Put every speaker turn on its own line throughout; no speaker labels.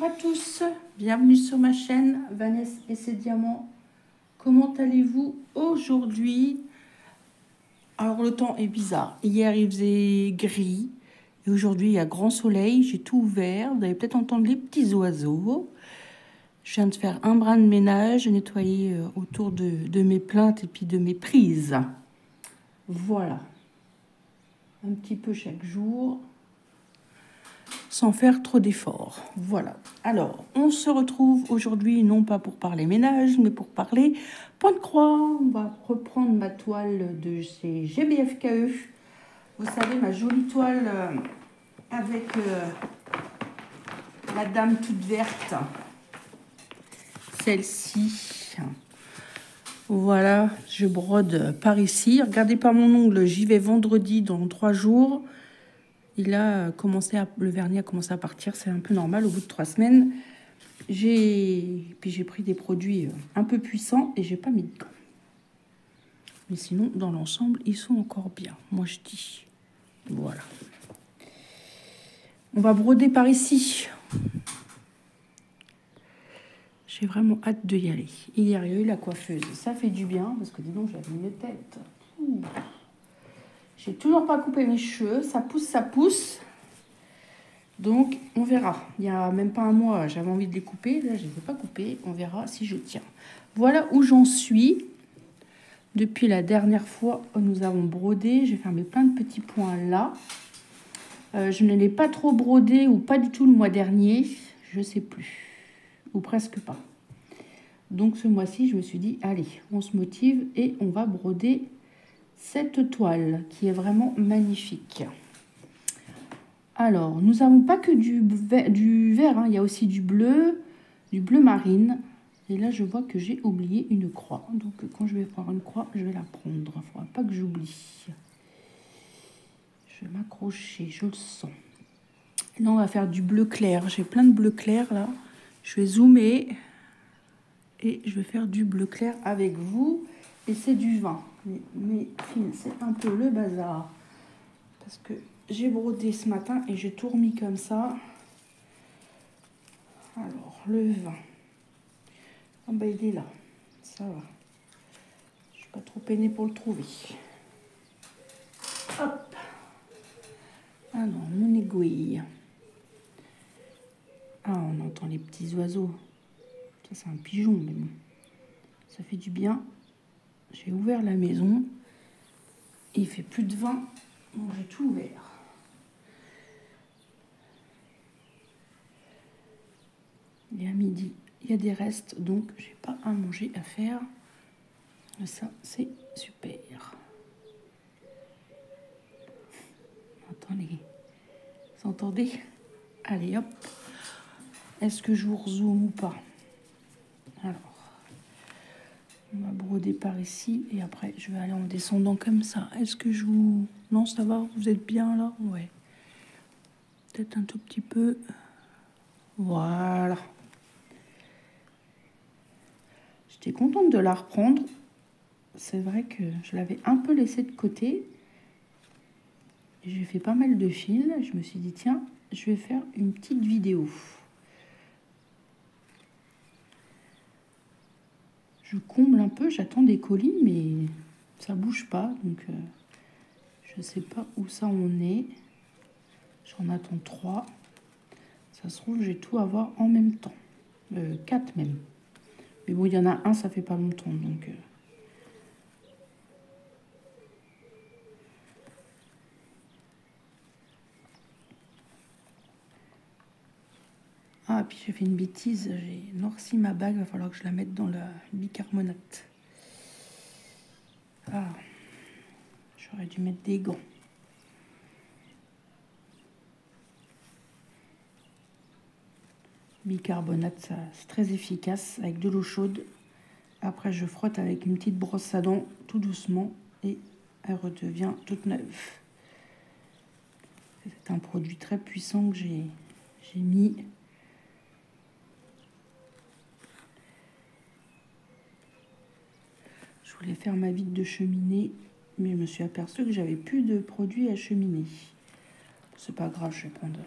Bonjour à tous, bienvenue sur ma chaîne Vanessa et ses diamants. Comment allez-vous aujourd'hui? Alors le temps est bizarre. Hier il faisait gris et aujourd'hui il y a grand soleil. J'ai tout ouvert. Vous allez peut-être entendre les petits oiseaux. Je viens de faire un brin de ménage, nettoyer autour de mes plaintes et puis de mes prises. Voilà. Un petit peu chaque jour, sans faire trop d'efforts. Voilà. Alors, on se retrouve aujourd'hui, non pas pour parler ménage, mais pour parler point de croix. On va reprendre ma toile de chez GBFKE. Vous savez, ma jolie toile avec la dame toute verte. Celle-ci. Voilà, je brode par ici. Regardez pas mon ongle, j'y vais vendredi dans 3 jours. Il a commencé le vernis a commencé à partir, c'est un peu normal au bout de 3 semaines. J'ai pris des produits un peu puissants et j'ai pas mis de gants. Mais sinon, dans l'ensemble, ils sont encore bien. Moi, je dis. Voilà. On va broder par ici. J'ai vraiment hâte de y aller. Hier, il y a eu la coiffeuse. Ça fait du bien parce que dis donc, j'avais une tête. J'ai toujours pas coupé mes cheveux. Ça pousse, ça pousse. Donc, on verra. Il n'y a même pas un mois, j'avais envie de les couper. Là, je ne les ai pas coupés. On verra si je tiens. Voilà où j'en suis. Depuis la dernière fois, nous avons brodé. J'ai fermé plein de petits points là. Je ne l'ai pas trop brodé ou pas du tout le mois dernier. Je ne sais plus. Ou presque pas. Donc, ce mois-ci, je me suis dit, allez, on se motive et on va broder cette toile qui est vraiment magnifique. Alors, nous n'avons pas que du vert, hein. Il y a aussi du bleu marine. Et là, je vois que j'ai oublié une croix. Donc, quand je vais prendre une croix, je vais la prendre. Il ne faudra pas que j'oublie. Je vais m'accrocher, je le sens. Là, on va faire du bleu clair. J'ai plein de bleu clair, là. Je vais zoomer. Et je vais faire du bleu clair avec vous. Et c'est du vin. Mais c'est un peu le bazar. Parce que j'ai brodé ce matin et j'ai tout remis comme ça. Alors, le vin. Ah ben, il est là. Ça va. Je suis pas trop peinée pour le trouver. Hop. Alors, mon aiguille. Ah, on entend les petits oiseaux. Ça, c'est un pigeon, mais bon. Ça fait du bien. J'ai ouvert la maison. Il fait plus de 20. Donc, j'ai tout ouvert. Et à midi, il y a des restes, donc j'ai pas à manger à faire. Et ça, c'est super. Attendez, vous entendez? Allez, hop. Est-ce que je vous rezoome ou pas? Alors, on va broder par ici et après, je vais aller en descendant comme ça. Est-ce que je vous... Non, ça va? Vous êtes bien là? Ouais. Peut-être un tout petit peu. Voilà. J'étais contente de la reprendre. C'est vrai que je l'avais un peu laissée de côté. J'ai fait pas mal de fils. Je me suis dit, tiens, je vais faire une petite vidéo. Je comble un peu, j'attends des colis, mais ça bouge pas. Donc, je sais pas où ça en est. J'en attends 3. Ça se trouve, j'ai tout à avoir en même temps. 4 même. Mais bon, il y en a un, ça fait pas longtemps. Donc... Ah, puis j'ai fait une bêtise. J'ai noirci ma bague. Il va falloir que je la mette dans la bicarbonate. Ah, j'aurais dû mettre des gants. Bicarbonate, c'est très efficace avec de l'eau chaude. Après, je frotte avec une petite brosse à dents tout doucement et elle redevient toute neuve. C'est un produit très puissant que j'ai mis. Je voulais faire ma vide de cheminée, mais je me suis aperçue que j'avais plus de produits à cheminer. C'est pas grave, je vais prendre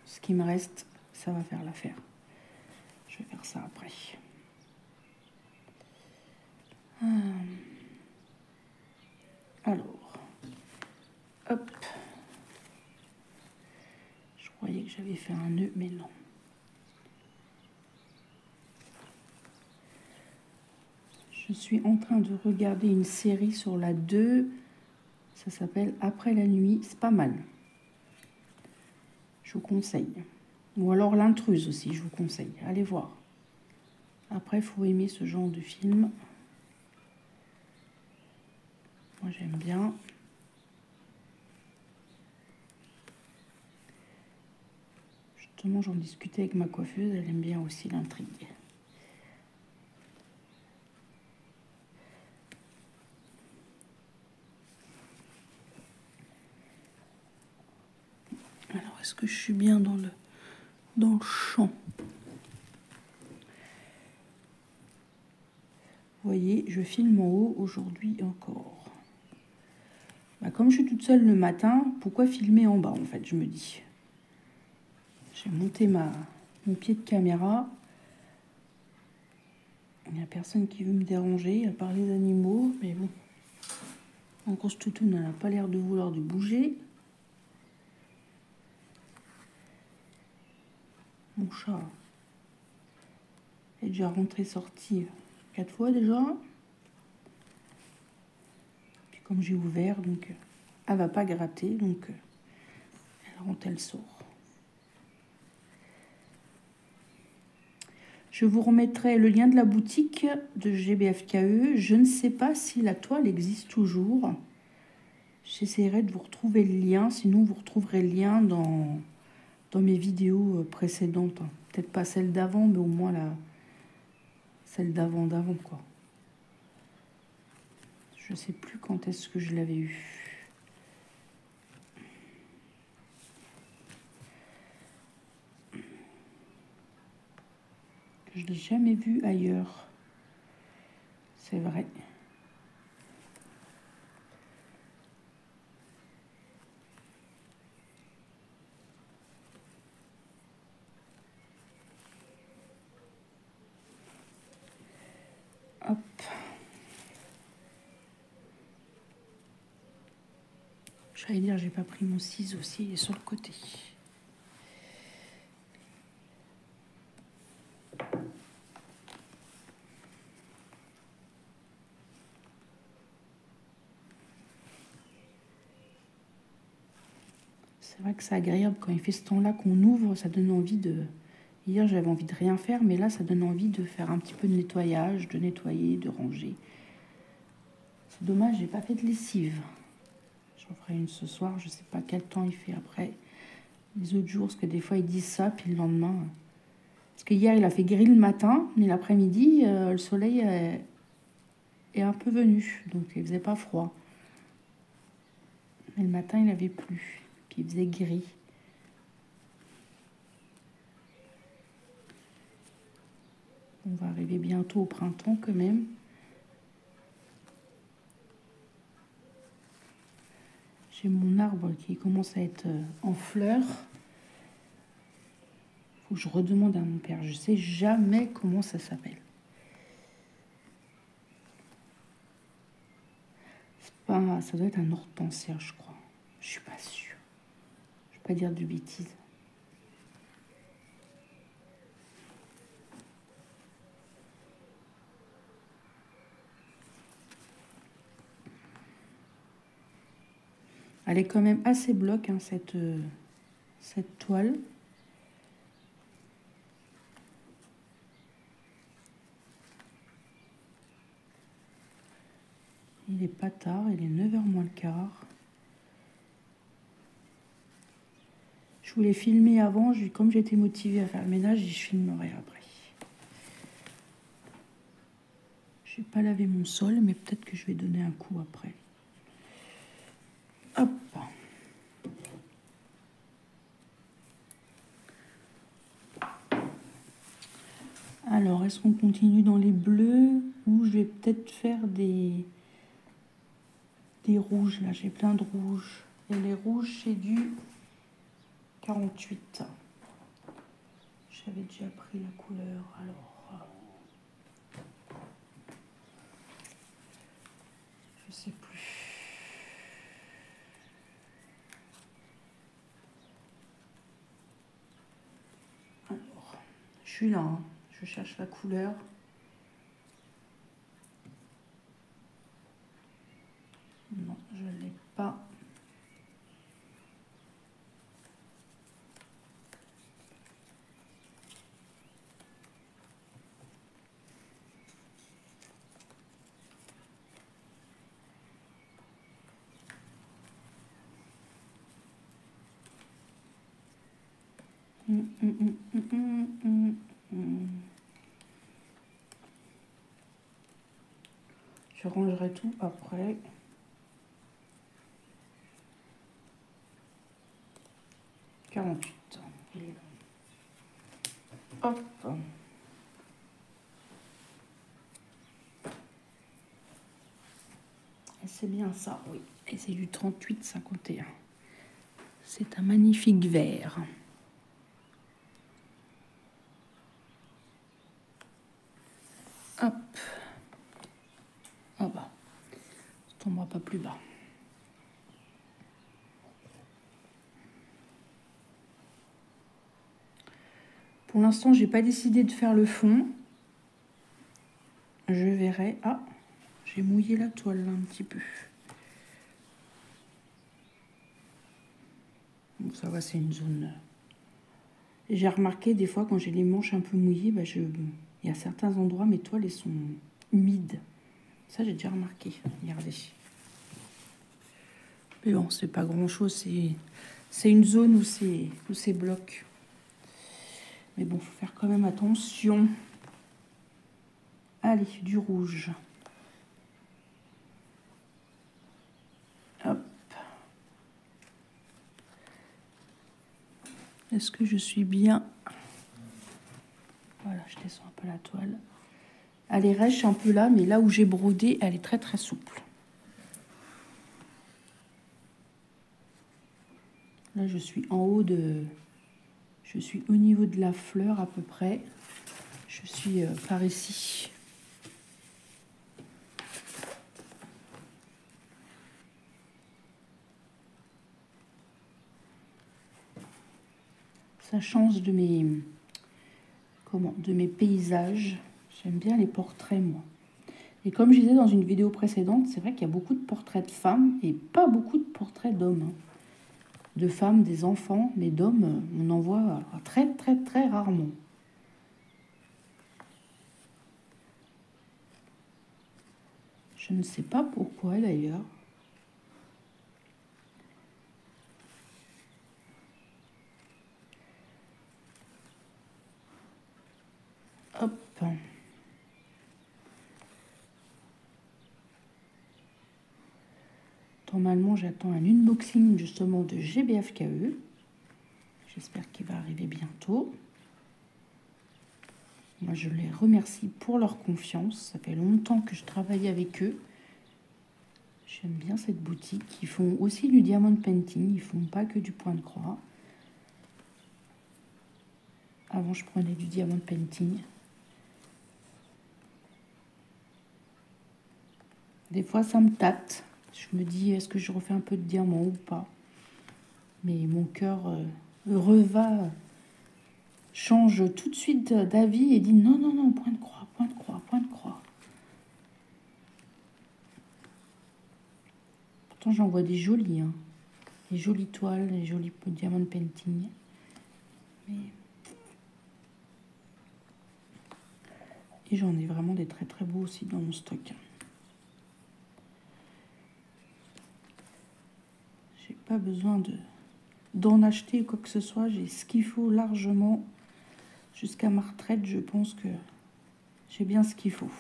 ce qui me reste, ça va faire l'affaire. Je vais faire ça après. Alors, hop. Je croyais que j'avais fait un nœud, mais non. Je suis en train de regarder une série sur la 2. Ça s'appelle Après la nuit. C'est pas mal. Je vous conseille. Ou alors L'intruse aussi, je vous conseille. Allez voir. Après, il faut aimer ce genre de film. Moi, j'aime bien. Justement, j'en discutais avec ma coiffeuse. Elle aime bien aussi l'intrigue. Alors, est-ce que je suis bien dans le champ? Vous voyez, je filme en haut aujourd'hui encore. Bah, comme je suis toute seule le matin, pourquoi filmer en bas en fait, je me dis. J'ai monté mon pied de caméra. Il n'y a personne qui veut me déranger, à part les animaux, mais bon. En grosse toutoune, elle n'a pas l'air de vouloir de bouger. Mon chat est déjà rentré-sorti 4 fois déjà. Puis comme j'ai ouvert, donc elle va pas gratter, donc elle rentre, elle sort. Je vous remettrai le lien de la boutique de GBFKE. Je ne sais pas si la toile existe toujours. J'essaierai de vous retrouver le lien. Sinon, vous retrouverez le lien dans mes vidéos précédentes. Peut-être pas celle d'avant, mais au moins celle d'avant, quoi. Je ne sais plus quand est-ce que je l'avais eu. Je ne l'ai jamais vu ailleurs. C'est vrai. Hop. J'allais dire, j'ai pas pris mon ciseau aussi, il est sur le côté. C'est vrai que c'est agréable quand il fait ce temps-là qu'on ouvre, ça donne envie de... Hier, j'avais envie de rien faire, mais là, ça donne envie de faire un petit peu de nettoyage, de nettoyer, de ranger. C'est dommage, j'ai pas fait de lessive. J'en ferai une ce soir, je sais pas quel temps il fait après. Les autres jours, parce que des fois, ils disent ça, puis le lendemain... Parce que hier, il a fait gris le matin, mais l'après-midi, le soleil est un peu venu, donc il faisait pas froid. Mais le matin, il avait plu, puis il faisait gris. On va arriver bientôt au printemps quand même. J'ai mon arbre qui commence à être en fleurs. Faut que je redemande à mon père. Je sais jamais comment ça s'appelle. Ça doit être un hortensia, je crois. Je suis pas sûre. Je vais pas dire de bêtises. Elle est quand même assez bloque, hein, cette toile. Il est pas tard, il est 9h moins le quart. Je voulais filmer avant, comme j'étais motivée à faire le ménage, je filmerai après. Je n'ai pas lavé mon sol, mais peut-être que je vais donner un coup après. Hop. Alors, est-ce qu'on continue dans les bleus ou je vais peut-être faire des rouges? Là, j'ai plein de rouges. Et les rouges, c'est du 48. Je J'avais déjà pris la couleur, alors je sais plus. Alors, je suis là, hein. Je cherche la couleur. Non, je ne l'ai pas. Je rangerai tout après. « 48. Hop. Et c'est bien ça, oui. Et c'est du 38,51. C'est un magnifique vert. Hop. Ah bah, ça tombera pas plus bas. Pour l'instant, j'ai pas décidé de faire le fond. Je verrai. Ah, j'ai mouillé la toile là, un petit peu. Bon, ça va, c'est une zone. J'ai remarqué des fois quand j'ai les manches un peu mouillées, bah, il y a certains endroits, mes toiles elles sont humides. Ça, j'ai déjà remarqué. Regardez. Mais bon, c'est pas grand chose. C'est une zone où c'est bloc. Mais bon, faut faire quand même attention. Allez, du rouge. Hop. Est-ce que je suis bien? Voilà, je descends un peu la toile. Elle est rêche un peu là, mais là où j'ai brodé, elle est très très souple. Là, je suis en haut de... Je suis au niveau de la fleur à peu près. Je suis par ici. Ça change de mes paysages. J'aime bien les portraits, moi. Et comme je disais dans une vidéo précédente, c'est vrai qu'il y a beaucoup de portraits de femmes et pas beaucoup de portraits d'hommes. Hein. De femmes, des enfants, mais d'hommes, on en voit très, très, très rarement. Je ne sais pas pourquoi, d'ailleurs. Hop. Normalement, j'attends un unboxing justement de GBFKE. J'espère qu'il va arriver bientôt. Moi, je les remercie pour leur confiance. Ça fait longtemps que je travaille avec eux. J'aime bien cette boutique. Ils font aussi du diamond painting. Ils font pas que du point de croix. Avant, je prenais du diamond painting. Des fois, ça me tâte. Je me dis, est-ce que je refais un peu de diamant ou pas? Mais mon cœur change tout de suite d'avis et dit non, non, non, point de croix, point de croix, point de croix. Pourtant, j'en vois des jolies, hein. Des jolies toiles, des jolis diamond painting. Mais... Et j'en ai vraiment des très très beaux aussi dans mon stock. J'ai pas besoin d'en acheter quoi que ce soit. J'ai ce qu'il faut largement. Jusqu'à ma retraite, je pense que j'ai bien ce qu'il faut.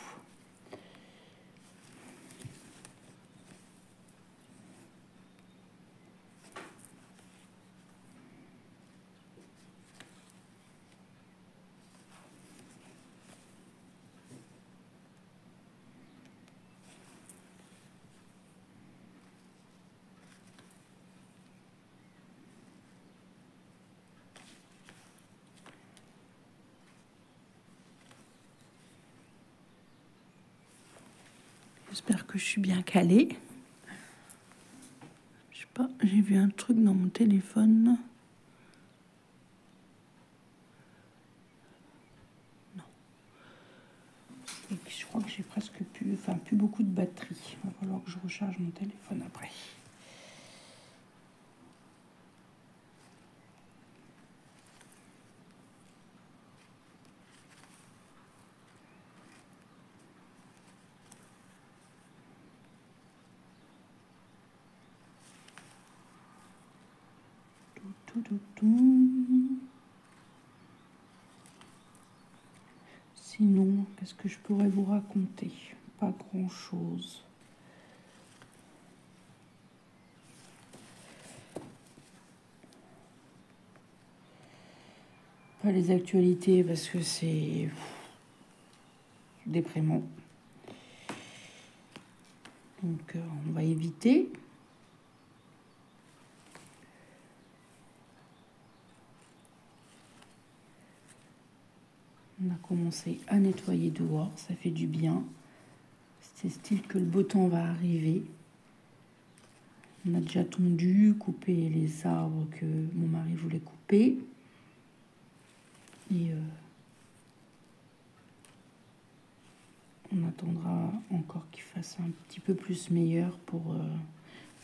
J'espère que je suis bien calée. Je sais pas, j'ai vu un truc dans mon téléphone. Non. Je crois que j'ai presque plus beaucoup de batterie. Il va falloir que je recharge mon téléphone après. Sinon, qu'est-ce que je pourrais vous raconter? Pas grand-chose. Pas les actualités parce que c'est déprimant. Donc, on va éviter. On a commencé à nettoyer dehors, ça fait du bien. C'est style que le beau temps va arriver. On a déjà tondu, coupé les arbres que mon mari voulait couper. Et on attendra encore qu'il fasse un petit peu plus meilleur pour...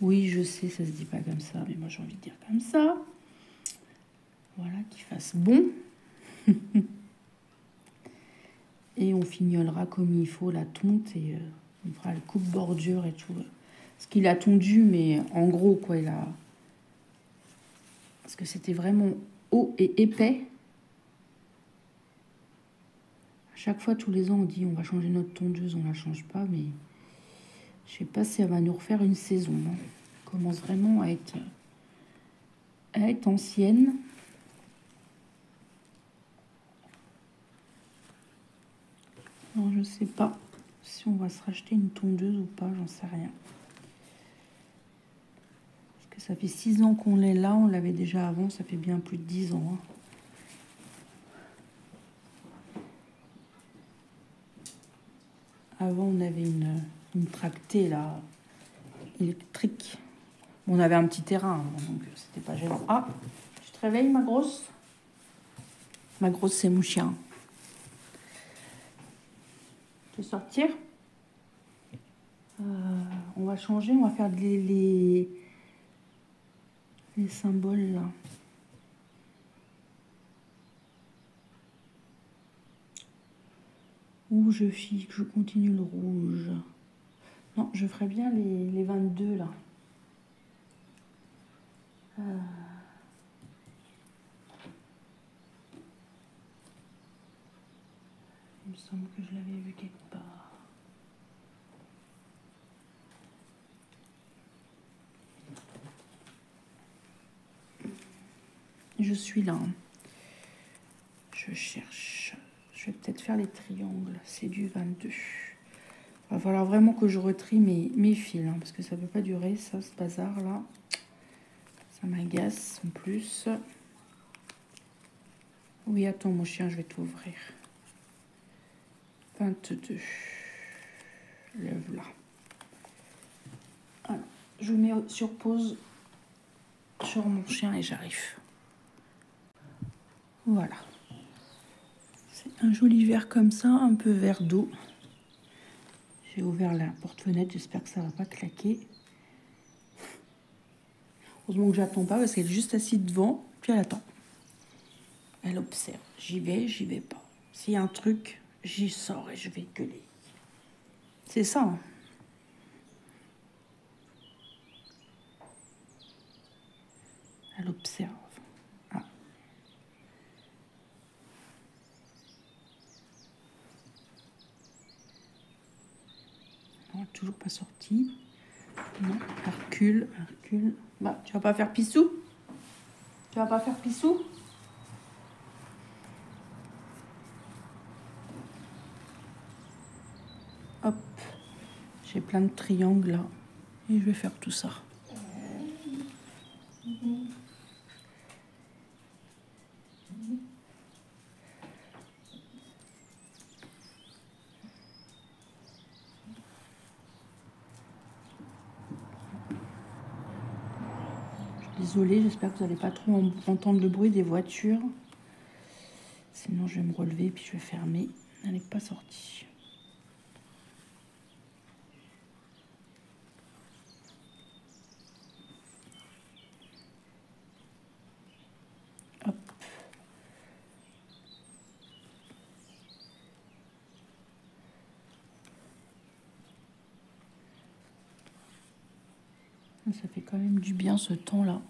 Oui, je sais, ça se dit pas comme ça, mais moi j'ai envie de dire comme ça. Voilà, qu'il fasse bon. Et on fignolera comme il faut la tonte et on fera le coupe-bordure et tout. Parce qu'il a tondu, mais en gros, quoi, il a... Parce que c'était vraiment haut et épais. À chaque fois, tous les ans, on dit on va changer notre tondeuse, on la change pas, mais je sais pas si elle va nous refaire une saison. Hein. Elle commence vraiment à être ancienne. Alors, je sais pas si on va se racheter une tondeuse ou pas, j'en sais rien. Parce que ça fait 6 ans qu'on l'est là, on l'avait déjà avant, ça fait bien plus de 10 ans. Hein. Avant, on avait une tractée là, électrique. On avait un petit terrain, hein, donc c'était pas gênant. Ah, tu te réveilles, ma grosse? Ma grosse, c'est mon chien. Tu veux sortir? On va changer, on va faire les symboles là. Où je fixe, je continue le rouge. Non, je ferais bien les 22 là. Il me semble que je l'avais vu quelque part. Je suis là. Je cherche. Je vais peut-être faire les triangles. C'est du 22. Il va falloir vraiment que je retrie mes fils. Hein, parce que ça ne peut pas durer, ça, ce bazar-là. Ça m'agace en plus. Oui, attends, mon chien, je vais t'ouvrir. 22. Lève là. Alors, je mets sur pause sur mon chien et j'arrive. Voilà. C'est un joli verre comme ça, un peu vert d'eau. J'ai ouvert la porte-fenêtre, j'espère que ça va pas claquer. Heureusement que j'attends pas parce qu'elle est juste assise devant, puis elle attend. Elle observe. J'y vais pas. S'il y a un truc, j'y sors et je vais gueuler. C'est ça. Hein. Elle observe. Ah. Non, toujours pas sorti. Non, Hercule. Bah, tu vas pas faire pissou? Tu vas pas faire pissou? Hop. J'ai plein de triangles là. Et je vais faire tout ça. Désolée, j'espère que vous n'allez pas trop entendre le bruit des voitures. Sinon, je vais me relever puis je vais fermer. Elle n'est pas sortie. Hop. Ça fait quand même du bien ce temps-là.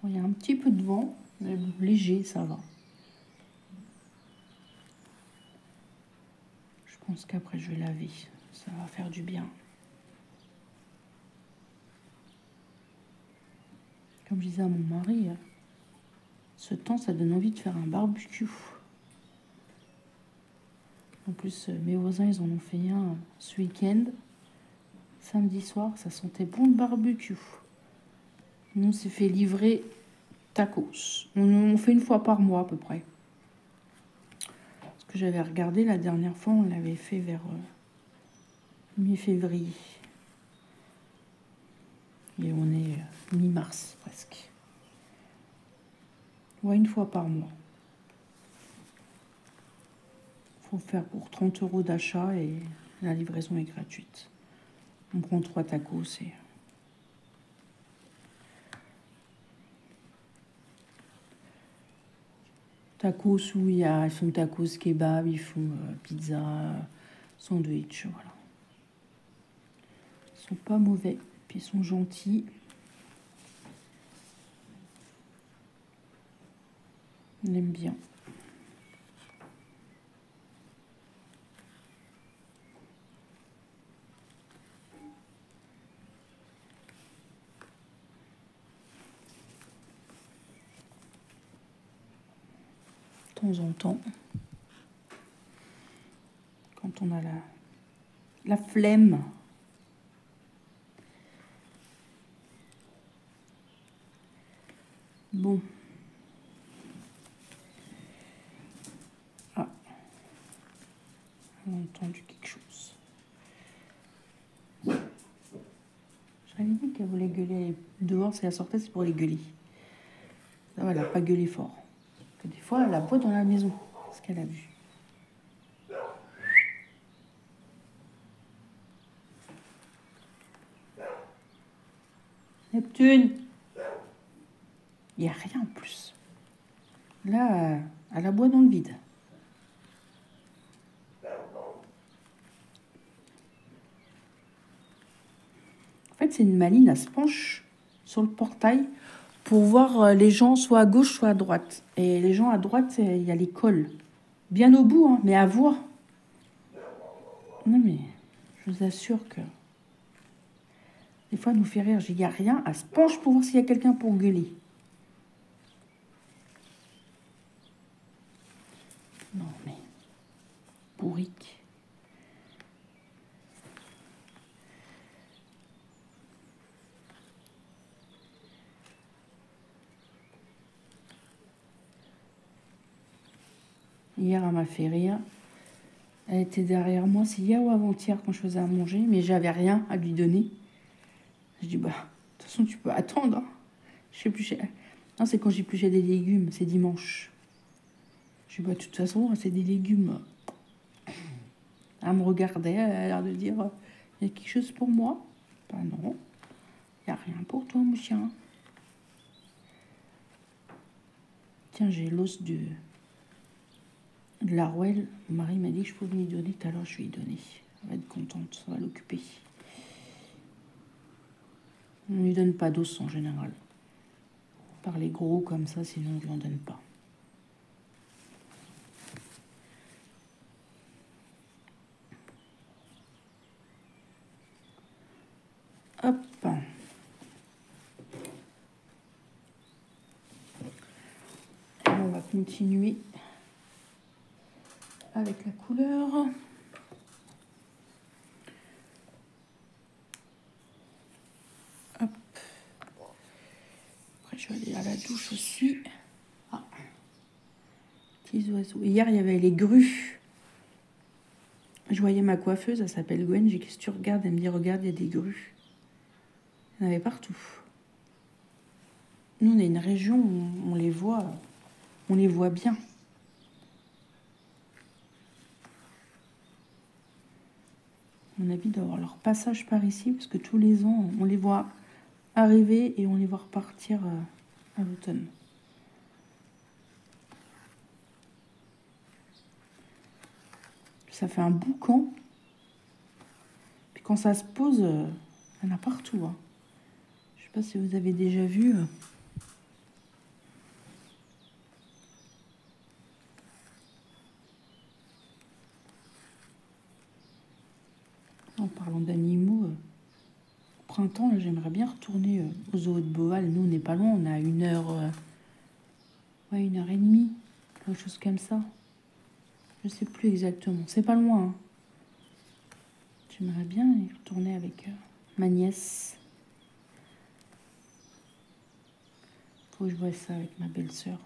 Bon, il y a un petit peu de vent, mais léger, ça va. Je pense qu'après, je vais laver. Ça va faire du bien. Comme je disais à mon mari, ce temps, ça donne envie de faire un barbecue. En plus, mes voisins, ils en ont fait un ce week-end. Samedi soir, ça sentait bon le barbecue. Nous, on s'est fait livrer tacos. On fait une fois par mois à peu près. Parce que j'avais regardé la dernière fois, on l'avait fait vers mi-février. Et on est mi-mars presque. Ouais, une fois par mois. Faut faire pour 30 € d'achat et la livraison est gratuite. On prend 3 tacos et... Tacos où ils font tacos kebab, ils font pizza, sandwich, voilà. Ils sont pas mauvais, puis ils sont gentils. On aime bien. De temps en temps, quand on a la flemme. Bon. Ah. On a entendu quelque chose. J'avais dit qu'elle voulait gueuler dehors, si elle sortait, c'est pour les gueuler. Ça va, elle n'a pas gueulé fort. Que des fois, elle aboie dans la maison, ce qu'elle a vu. Neptune, il n'y a rien en plus. Là, elle aboie dans le vide. En fait, c'est une maline, elle se penche sur le portail pour voir les gens soit à gauche, soit à droite. Et les gens à droite, il y a l'école. Bien au bout, hein, mais à voir. Non, mais je vous assure que... Des fois, elle nous fait rire. Il n'y a rien. Elle se penche pour voir s'il y a quelqu'un pour gueuler. Non, mais... Bourrique. Hier, elle m'a fait rire. Elle était derrière moi. C'est hier ou avant-hier quand je faisais à manger. Mais j'avais rien à lui donner. Je dis, bah, de toute façon, tu peux attendre. Hein. Je sais plus... Non, c'est quand j'épluchais des légumes. C'est dimanche. Je dis, bah, de toute façon, c'est des légumes. Elle me regardait. Elle a l'air de dire, il y a quelque chose pour moi? Bah non. Il n'y a rien pour toi, mon chien. Tiens, j'ai l'os de la rouelle. Mon mari m'a dit que je pouvais lui donner. Tout à l'heure, je lui ai donné. Elle va être contente. Ça va l'occuper. On ne lui donne pas d'os en général. Par les gros comme ça, sinon on ne lui en donne pas. Hop. Et on va continuer avec la couleur. Hop. Après, je vais aller à la douche aussi. Ah. Petits oiseaux. Hier, il y avait les grues. Je voyais ma coiffeuse, elle s'appelle Gwen. J'ai dit, qu'est-ce que tu regardes? Elle me dit, regarde, il y a des grues. Il y en avait partout. nous, on a une région où on les voit bien. À mon avis, d'avoir leur passage par ici, parce que tous les ans, on les voit arriver et on les voit repartir à l'automne. Ça fait un boucan. Puis quand ça se pose, il y en a partout. Hein. Je sais pas si vous avez déjà vu. En parlant d'animaux, au printemps, j'aimerais bien retourner au zoo de Beauval. Nous, on n'est pas loin, on est à 1 heure, ouais, 1 heure et demie, quelque chose comme ça. Je sais plus exactement, c'est pas loin. Hein. J'aimerais bien y retourner avec ma nièce. Faut que je vois ça avec ma belle-sœur.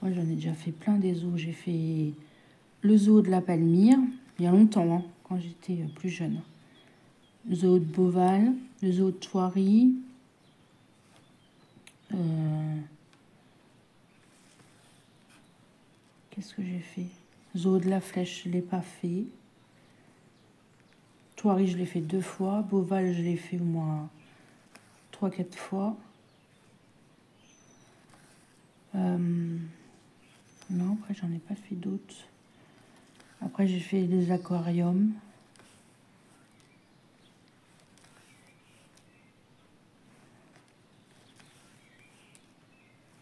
Moi, j'en ai déjà fait plein des zoos. J'ai fait le zoo de la Palmyre, il y a longtemps, hein, quand j'étais plus jeune. Le zoo de Beauval, le zoo de Thoiry. Qu'est-ce que j'ai fait? Zoo de la Flèche, je ne l'ai pas fait. Thoiry, je l'ai fait 2 fois. Beauval, je l'ai fait au moins 3-4 fois. Non, après, j'en ai pas fait d'autres. Après, j'ai fait des aquariums.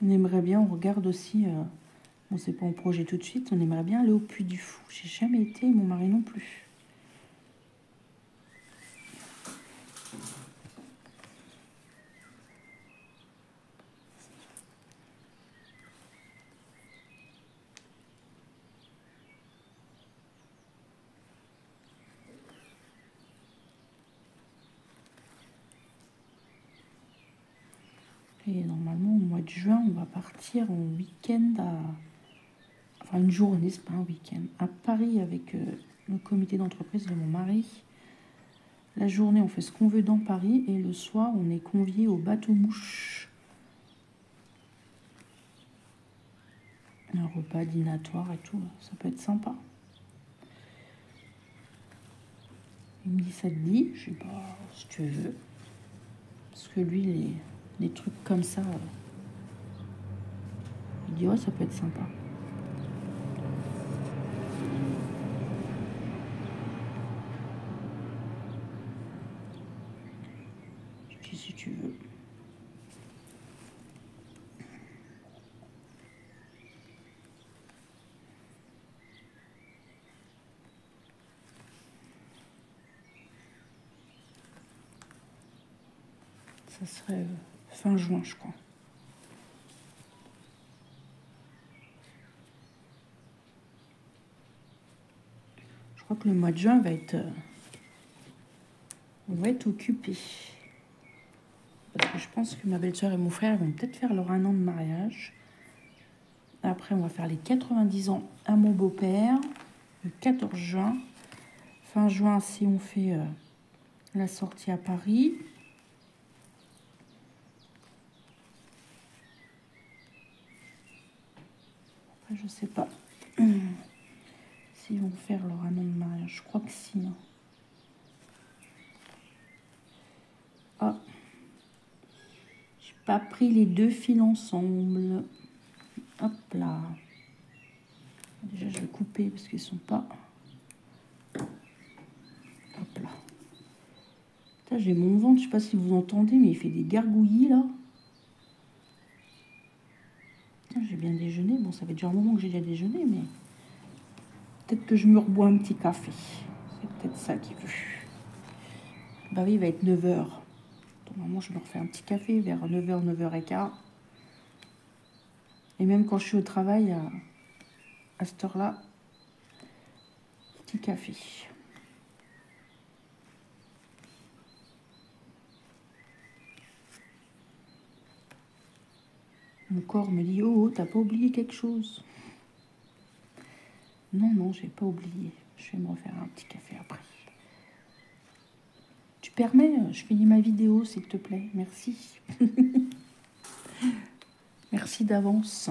On aimerait bien, on regarde aussi, bon, c'est pas en projet tout de suite, on aimerait bien aller au Puy du Fou. J'ai jamais été, mon mari non plus. Et normalement, au mois de juin, on va partir en week-end enfin, une journée, c'est pas un week-end, à Paris avec le comité d'entreprise de mon mari. La journée, on fait ce qu'on veut dans Paris et le soir, on est convié au bateau-mouche. Un repas dînatoire et tout, ça peut être sympa. Il me dit, ça te dit? Je sais pas, si tu veux. Parce que lui, les trucs comme ça, il dit, ouais, ça peut être sympa. Je dis, si tu veux. Ça serait fin juin, je crois. Je crois que le mois de juin on va être occupé. Parce que je pense que ma belle-sœur et mon frère vont peut-être faire leur 1 an de mariage. Après, on va faire les 90 ans à mon beau-père, le 14 juin. Fin juin, si on fait la sortie à Paris. Après, je sais pas s'ils vont faire leur 1 an de mariage. Je crois que si. Hein. Ah, j'ai pas pris les 2 fils ensemble. Hop là. Déjà, je vais couper parce qu'ils sont pas... Hop là. J'ai mon ventre, je sais pas si vous entendez, mais il fait des gargouillis là. J'ai bien déjeuné. Bon, ça fait déjà un moment que j'ai déjà déjeuné, mais peut-être que je me rebois un petit café. C'est peut-être ça qui veut. Bah oui, il va être 9h. Normalement, je me refais un petit café vers 9h, 9h15. Et même quand je suis au travail, à cette heure-là, petit café. Mon corps me dit, oh, t'as pas oublié quelque chose? Non, non, j'ai pas oublié. Je vais me refaire un petit café après. Tu permets, je finis ma vidéo, s'il te plaît. Merci. Merci d'avance.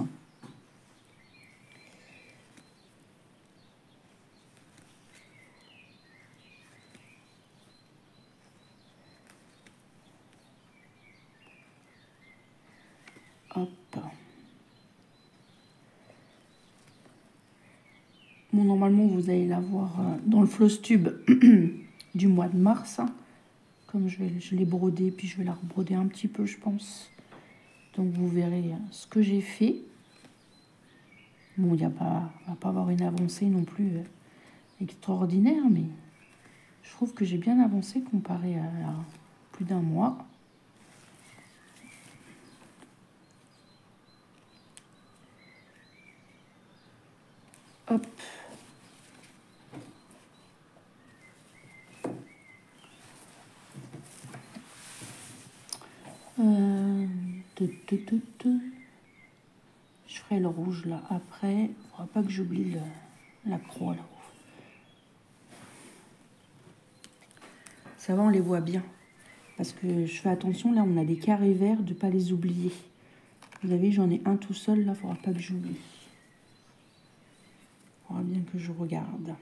Hop. Bon, normalement, vous allez l'avoir dans le Flosstube du mois de mars. Comme je l'ai brodé, puis je vais la rebroder un petit peu, je pense. Donc, vous verrez ce que j'ai fait. Bon, il va pas avoir une avancée non plus extraordinaire, mais je trouve que j'ai bien avancé comparé à plus d'un mois. Hop. Je ferai le rouge là après. Il ne faudra pas que j'oublie la croix là-haut. Ça va, on les voit bien. Parce que je fais attention, là on a des carrés verts, de ne pas les oublier. Vous avez, j'en ai un tout seul, là, il ne faudra pas que j'oublie. Il faudra bien que je regarde.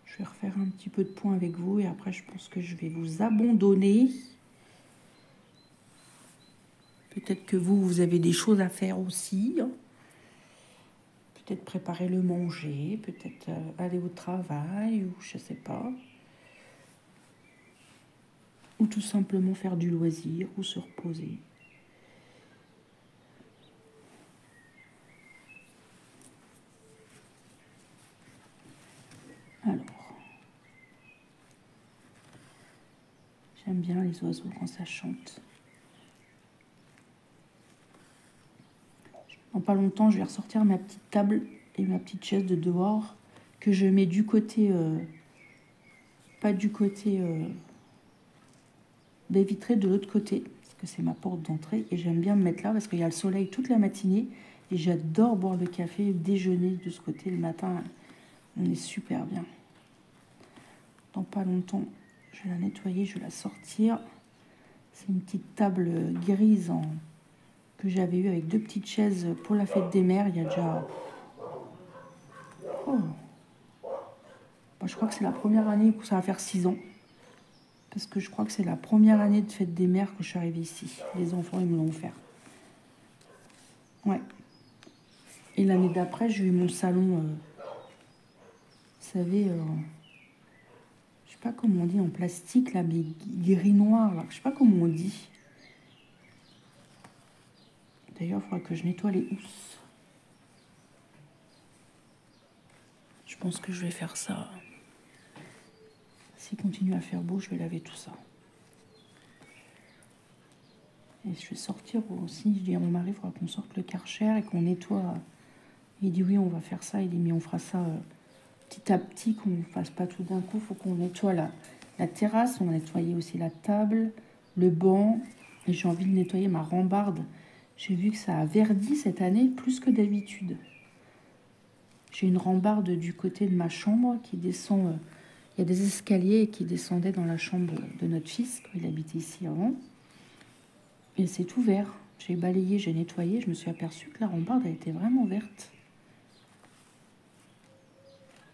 Je vais refaire un petit peu de point avec vous et après je pense que je vais vous abandonner. Peut-être que vous avez des choses à faire aussi. Peut-être préparer le manger, peut-être aller au travail ou je sais pas. Ou tout simplement faire du loisir ou se reposer. Alors, j'aime bien les oiseaux quand ça chante. Dans pas longtemps, je vais ressortir ma petite table et ma petite chaise de dehors que je mets du côté, pas du côté baie vitrée, de l'autre côté, parce que c'est ma porte d'entrée et j'aime bien me mettre là parce qu'il y a le soleil toute la matinée et j'adore boire le café, déjeuner de ce côté le matin. On est super bien. Dans pas longtemps, je vais la nettoyer, je vais la sortir. C'est une petite table grise que j'avais eue avec deux petites chaises pour la fête des mères. Il y a déjà... Oh. Bah, je crois que c'est la première année où ça va faire 6 ans. Parce que je crois que c'est la première année de fête des mères que je suis arrivée ici. Les enfants, ils me l'ont offert. Ouais. Et l'année d'après, j'ai eu mon salon, vous savez, je sais pas comment on dit, en plastique, là, mais gris-noir, là. Je sais pas comment on dit. D'ailleurs, il faudra que je nettoie les housses. Je pense que je vais faire ça. S'il continue à faire beau, je vais laver tout ça. Et je vais sortir aussi, je dis à mon mari, il faudra qu'on sorte le Karcher et qu'on nettoie. Il dit oui, on va faire ça. Il dit mais on fera ça petit à petit, qu'on ne fasse pas tout d'un coup. Il faut qu'on nettoie la terrasse. On va nettoyer aussi la table, le banc. Et j'ai envie de nettoyer ma rambarde. J'ai vu que ça a verdi cette année plus que d'habitude. J'ai une rambarde du côté de ma chambre qui descend. Il y a des escaliers qui descendaient dans la chambre de notre fils, quand il habitait ici avant. Et c'est tout vert. J'ai balayé, j'ai nettoyé. Je me suis aperçue que la rambarde a été vraiment verte.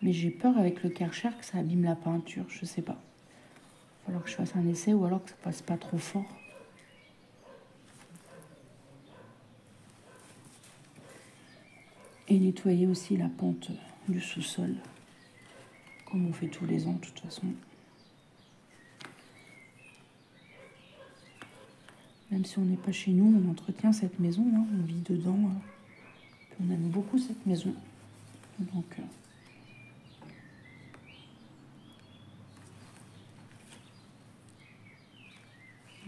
Mais j'ai peur avec le Karcher que ça abîme la peinture. Je sais pas. Il va falloir que je fasse un essai ou alors que ça passe pas trop fort. Et nettoyer aussi la pente du sous-sol. Comme on fait tous les ans de toute façon. Même si on n'est pas chez nous, on entretient cette maison. Hein, on vit dedans. On aime beaucoup cette maison. Donc...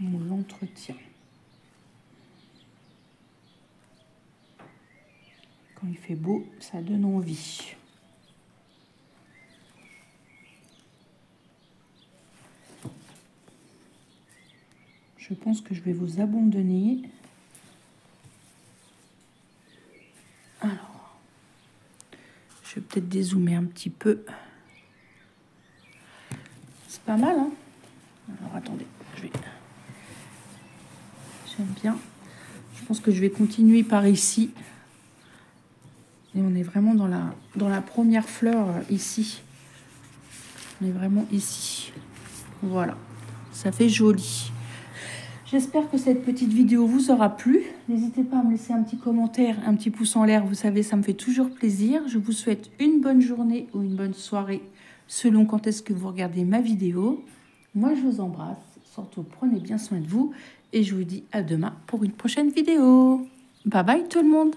on l'entretient. Quand il fait beau, ça donne envie. Je pense que je vais vous abandonner. Alors, je vais peut-être dézoomer un petit peu. C'est pas mal, hein? Alors, attendez, j'aime bien. Je pense que je vais continuer par ici. Et on est vraiment dans la première fleur ici. On est vraiment ici. Voilà, ça fait joli. J'espère que cette petite vidéo vous aura plu. N'hésitez pas à me laisser un petit commentaire, un petit pouce en l'air. Vous savez, ça me fait toujours plaisir. Je vous souhaite une bonne journée ou une bonne soirée selon quand est-ce que vous regardez ma vidéo. Moi, je vous embrasse. Surtout, prenez bien soin de vous. Et je vous dis à demain pour une prochaine vidéo. Bye bye tout le monde.